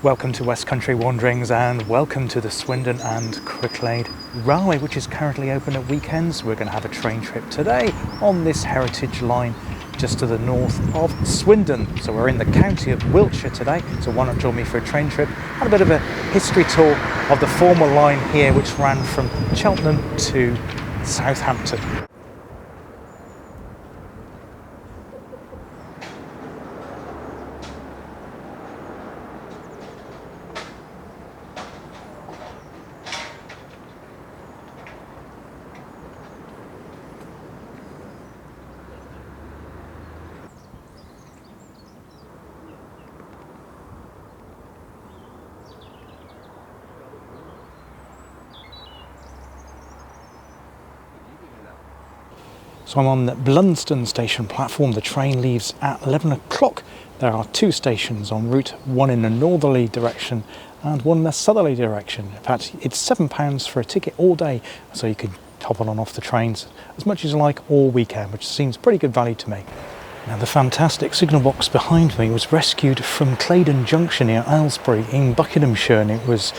Welcome to West Country Wanderings and welcome to the Swindon and Cricklade Railway, which is currently open at weekends. We're going to have a train trip today on this heritage line just to the north of Swindon. So we're in the county of Wiltshire today, so why not join me for a train trip and a bit of a history tour of the former line here, which ran from Cheltenham to Southampton. So I'm on the Blunsdon station platform. The train leaves at 11 o'clock. There are two stations en route, one in a northerly direction and one in a southerly direction. In fact, it's £7 for a ticket all day, so you can hop on and off the trains as much as you like all weekend, which seems pretty good value to me. Now, the fantastic signal box behind me was rescued from Claydon Junction near Aylesbury in Buckinghamshire, and it was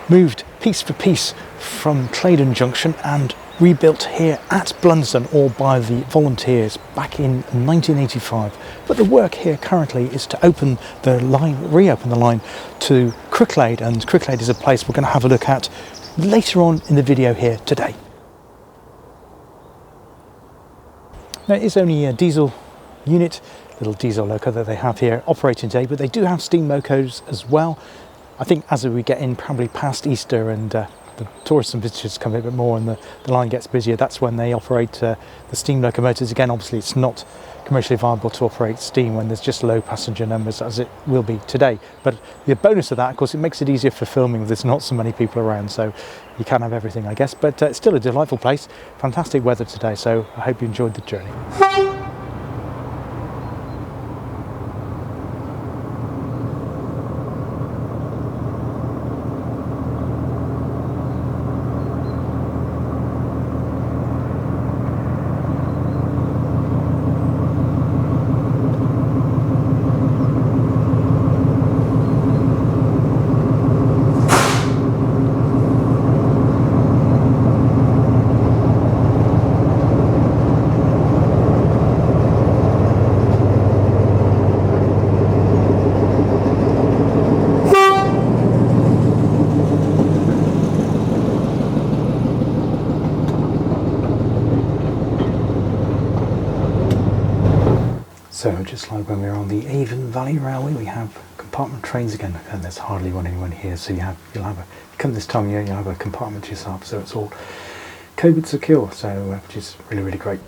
moved piece for piece from Claydon Junction and rebuilt here at Blunsdon, all by the volunteers back in 1985. But the work here currently is to open the line, reopen the line to Cricklade, and Cricklade is a place we're going to have a look at later on in the video here today. Now, it is only a diesel unit, little diesel loco that they have here operating today, but they do have steam locos as well. I think as we get in probably past Easter and the tourists and visitors come a bit more and the line gets busier, that's when they operate the steam locomotives. Again, obviously it's not commercially viable to operate steam when there's just low passenger numbers, as it will be today. But the bonus of that, of course, it makes it easier for filming if there's not so many people around, so you can have everything, I guess. But it's still a delightful place, fantastic weather today, so I hope you enjoyed the journey. So just like when we were on the Avon Valley Railway, we have compartment trains again, and there's hardly anyone here. So you come this time of year, you'll have a compartment to yourself. So it's all COVID secure. So which is really, really great.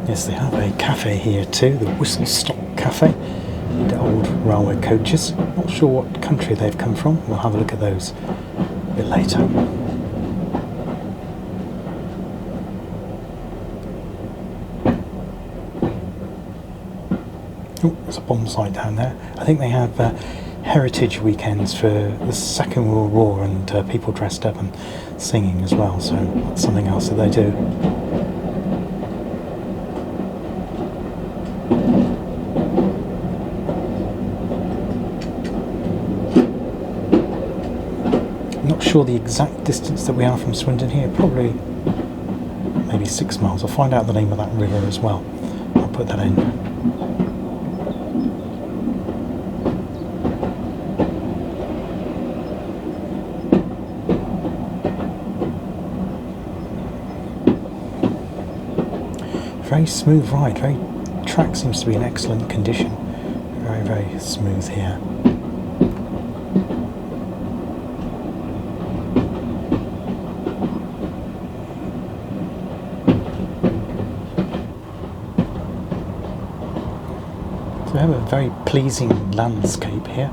Yes, they have a cafe here too, the Whistle Stop Cafe, the old railway coaches. Not sure what country they've come from, we'll have a look at those a bit later. Oh, there's a bomb site down there. I think they have heritage weekends for the Second World War, and people dressed up and singing as well, so that's something else that they do. sure the exact distance that we are from Swindon here, probably maybe 6 miles. I'll find out the name of that river as well. I'll put that in. Very smooth ride, track seems to be in excellent condition. Very, very smooth here. So we have a very pleasing landscape here.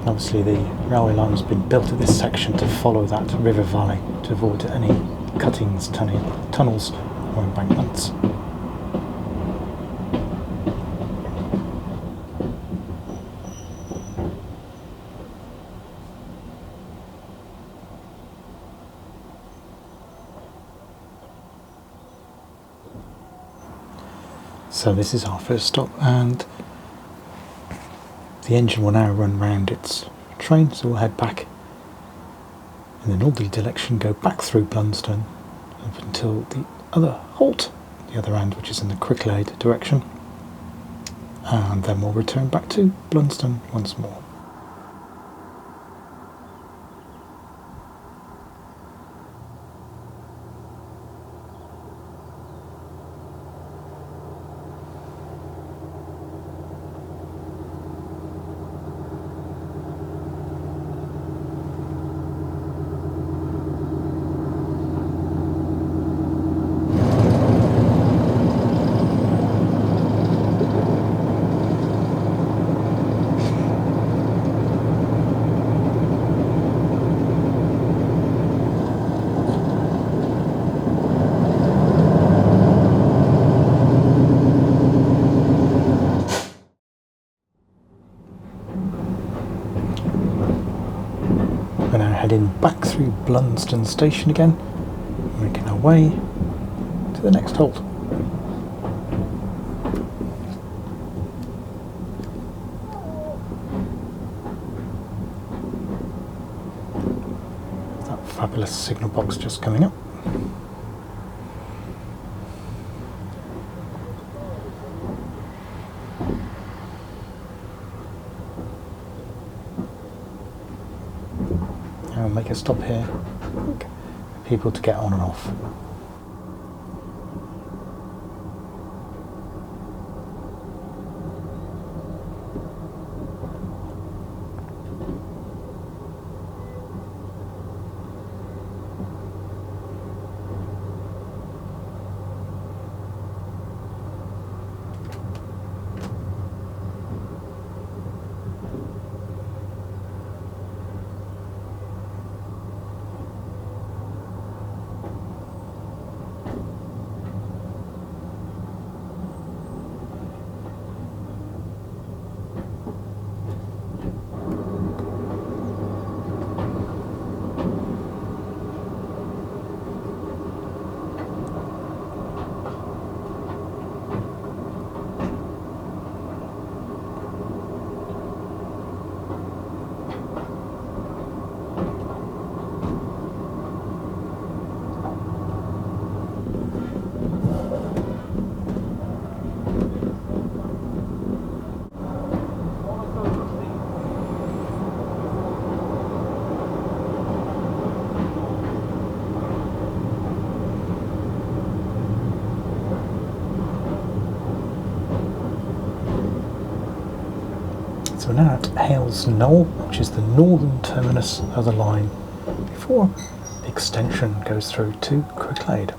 Obviously the railway line has been built at this section to follow that river valley to avoid any cuttings, tunnels or embankments. So this is our first stop, and the engine will now run round its train, so we'll head back in the northerly direction, go back through Blunsdon up until the other halt, the other end, which is in the Cricklade direction, and then we'll return back to Blunsdon once more. We're now heading back through Blunsdon station again, making our way to the next halt. That fabulous signal box just coming up. I'll make a stop here for people to get on and off. So we're now at Hales Knoll, which is the northern terminus of the line, before the extension goes through to Cricklade.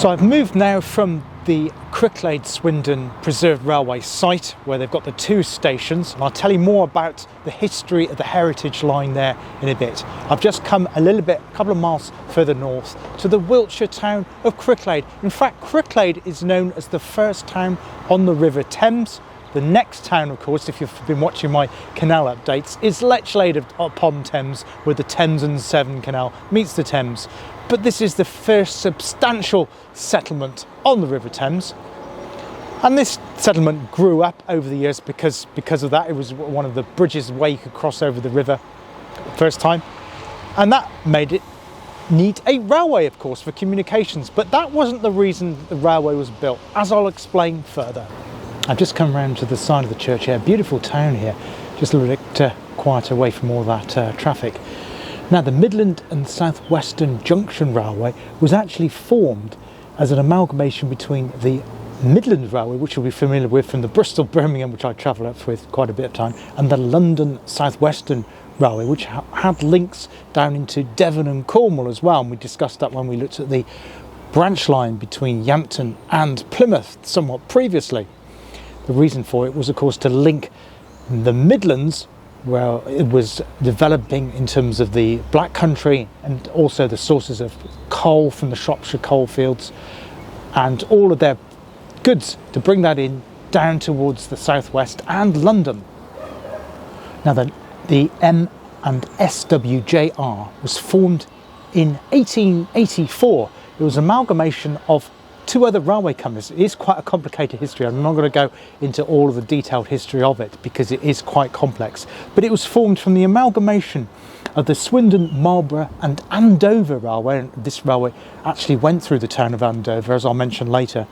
So I've moved now from the Cricklade Swindon Preserved Railway site where they've got the 2 stations, and I'll tell you more about the history of the heritage line there in a bit. I've just come a couple of miles further north to the Wiltshire town of Cricklade. In fact, Cricklade is known as the first town on the River Thames. The next town, of course, if you've been watching my canal updates, is Lechlade upon Thames, where the Thames and Severn Canal meets the Thames. But this is the first substantial settlement on the River Thames. And this settlement grew up over the years because of that. It was one of the bridges where you could cross over the river first time. And that made it need a railway, of course, for communications. But that wasn't the reason the railway was built, as I'll explain further. I've just come round to the side of the church here. Beautiful town here, just a little bit quiet away from all that traffic. Now, the Midland and South Western Junction Railway was actually formed as an amalgamation between the Midland Railway, which you'll be familiar with from the Bristol-Birmingham, which I travel up with quite a bit of time, and the London South Western Railway, which had links down into Devon and Cornwall as well. And we discussed that when we looked at the branch line between Yampton and Plymouth somewhat previously. The reason for it was, of course, to link the Midlands, where it was developing in terms of the Black Country and also the sources of coal from the Shropshire coalfields and all of their goods, to bring that in down towards the southwest and London. Now the M and SWJR was formed in 1884. It was an amalgamation of 2 other railway companies. It is quite a complicated history. I'm not going to go into all of the detailed history of it because it is quite complex. But it was formed from the amalgamation of the Swindon, Marlborough and Andover Railway. And this railway actually went through the town of Andover, as I'll mention later.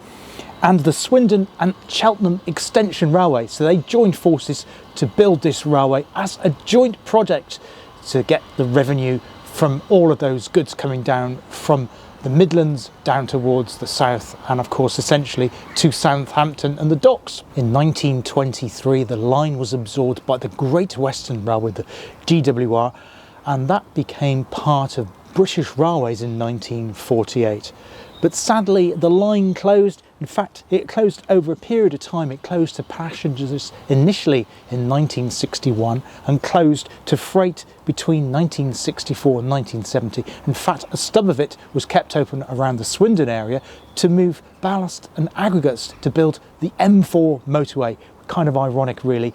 And the Swindon and Cheltenham Extension Railway. So they joined forces to build this railway as a joint project to get the revenue from all of those goods coming down from the Midlands down towards the south, and of course essentially to Southampton and the docks. In 1923 the line was absorbed by the Great Western Railway, the GWR, and that became part of British Railways in 1948. But sadly the line closed. In fact, it closed over a period of time. It closed to passengers initially in 1961 and closed to freight between 1964 and 1970. In fact, a stub of it was kept open around the Swindon area to move ballast and aggregates to build the M4 motorway. Kind of ironic, really,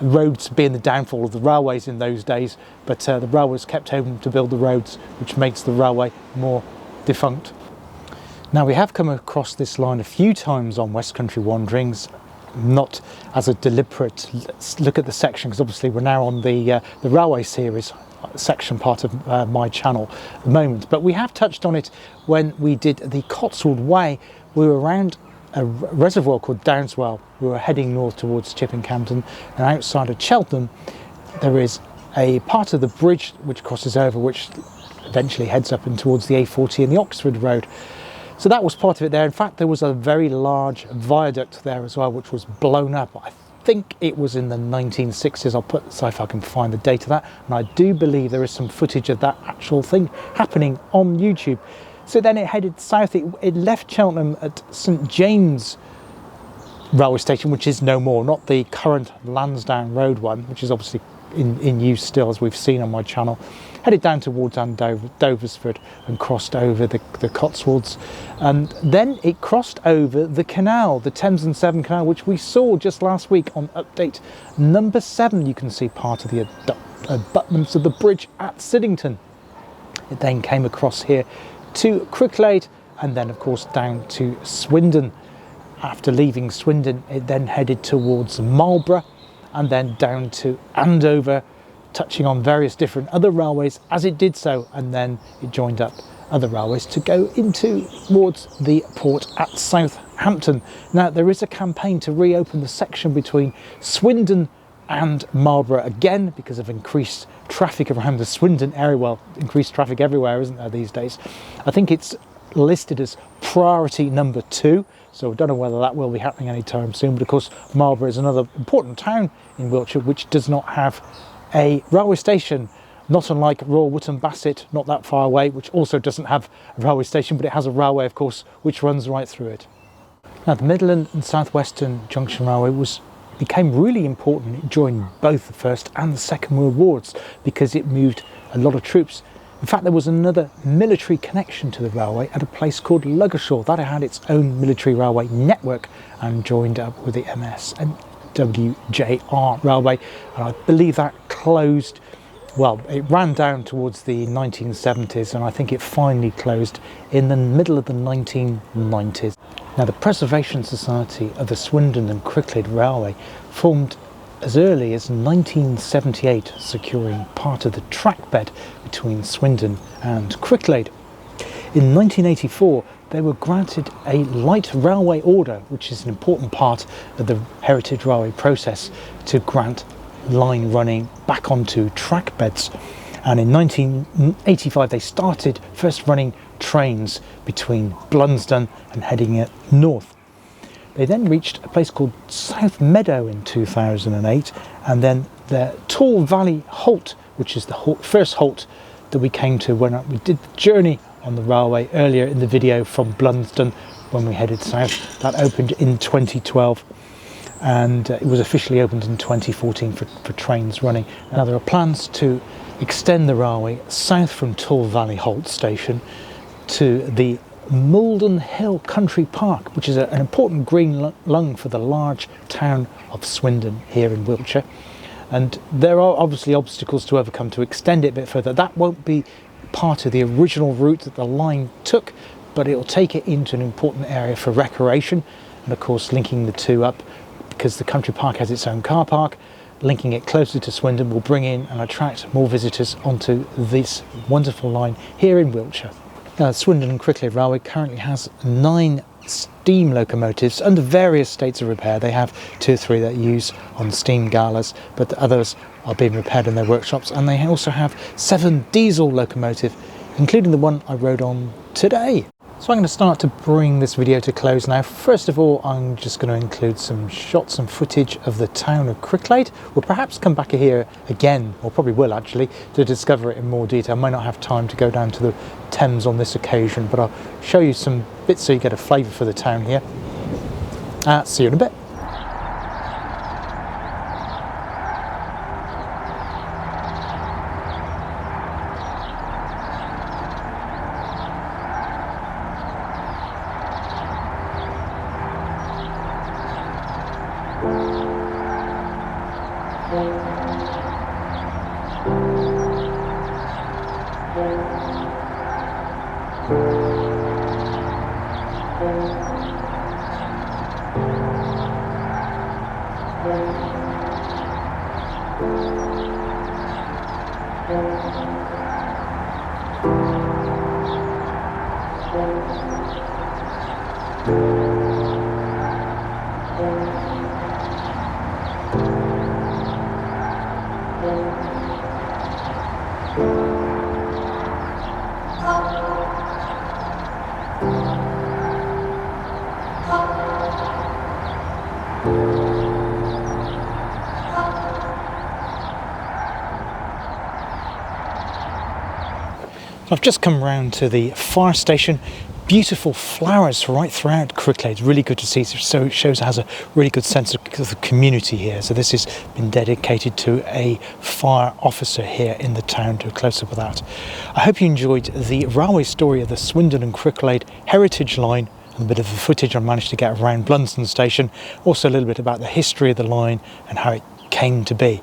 roads being the downfall of the railways in those days, but the railway was kept open to build the roads, which makes the railway more defunct. Now, we have come across this line a few times on West Country Wanderings, not as a deliberate let's look at the section, because obviously we're now on the railway series section part of my channel at the moment, but we have touched on it when we did the Cotswold Way. We were around a reservoir called Downswell. We were heading north towards Chipping-Campden, and outside of Cheltenham there is a part of the bridge which crosses over, which eventually heads up and towards the A40 and the Oxford Road. So that was part of it there. In fact, there was a very large viaduct there as well, which was blown up. I think it was in the 1960s. I'll see if I can find the date of that. And I do believe there is some footage of that actual thing happening on YouTube. So then it headed south. It left Cheltenham at St James railway station, which is no more, not the current Lansdowne Road one, which is obviously in use still, as we've seen on my channel. Headed down towards Doversford and crossed over the Cotswolds, and then it crossed over the canal, the Thames and Severn Canal, which we saw just last week on update number 7. You can see part of the abutments of the bridge at Siddington. It then came across here to Cricklade and then of course down to Swindon. After leaving Swindon, it then headed towards Marlborough and then down to Andover, touching on various different other railways as it did so, and then it joined up other railways to go into towards the port at Southampton. Now, there is a campaign to reopen the section between Swindon and Marlborough again because of increased traffic around the Swindon area. Well, increased traffic everywhere, isn't there, these days? I think it's listed as priority number 2, so I don't know whether that will be happening anytime soon. But of course, Marlborough is another important town in Wiltshire which does not have a railway station, not unlike Royal Wootton Bassett, not that far away, which also doesn't have a railway station, but it has a railway, of course, which runs right through it. Now, the Midland and South Western Junction Railway became really important during both the First and the Second World Wars because it moved a lot of troops. In fact, there was another military connection to the railway at a place called Ludgershall that had its own military railway network and joined up with the MS and WJR Railway. And I believe that closed, well, it ran down towards the 1970s, and I think it finally closed in the middle of the 1990s. Now, the Preservation Society of the Swindon and Cricklade Railway formed as early as 1978, securing part of the track bed between Swindon and Cricklade. In 1984, they were granted a light railway order, which is an important part of the heritage railway process, to grant line running back onto track beds. And in 1985, they started first running trains between Blunsdon and heading it north. They then reached a place called South Meadow in 2008, and then the Tall Valley Halt, which is the first halt that we came to when we did the journey on the railway earlier in the video from Blunsdon when we headed south. That opened in 2012, and it was officially opened in 2014 for trains running. Now, there are plans to extend the railway south from Tall Valley Halt station to the Malden Hill Country Park, which is an important green lung for the large town of Swindon here in Wiltshire. And there are obviously obstacles to overcome to extend it a bit further. That won't be part of the original route that the line took, but it'll take it into an important area for recreation, and of course linking the two up, because the country park has its own car park. Linking it closer to Swindon will bring in and attract more visitors onto this wonderful line here in Wiltshire. Swindon and Cricklade Railway currently has 9 steam locomotives under various states of repair. They have 2 or 3 that use on steam galas, but the others are being repaired in their workshops, and they also have 7 diesel locomotives, including the one I rode on today. So I'm going to start to bring this video to close now. First of all, I'm just going to include some shots and footage of the town of Cricklade. We'll perhaps come back here again, or probably will actually, to discover it in more detail. I might not have time to go down to the Thames on this occasion, but I'll show you some bits so you get a flavour for the town here. See you in a bit. I've just come round to the fire station. Beautiful flowers right throughout Cricklade. It's really good to see. So it shows it has a really good sense of the community here. So this has been dedicated to a fire officer here in the town. Do a close-up of that. I hope you enjoyed the railway story of the Swindon and Cricklade Heritage Line, and a bit of the footage I managed to get around Blunsdon Station. Also a little bit about the history of the line and how it came to be.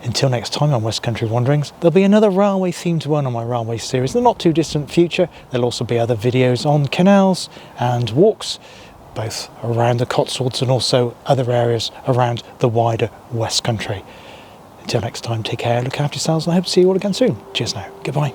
Until next time on West Country Wanderings, there'll be another railway themed one on my railway series in the not too distant future. There'll also be other videos on canals and walks, both around the Cotswolds and also other areas around the wider West Country. Until next time, take care, look after yourselves, and I hope to see you all again soon. Cheers now, goodbye.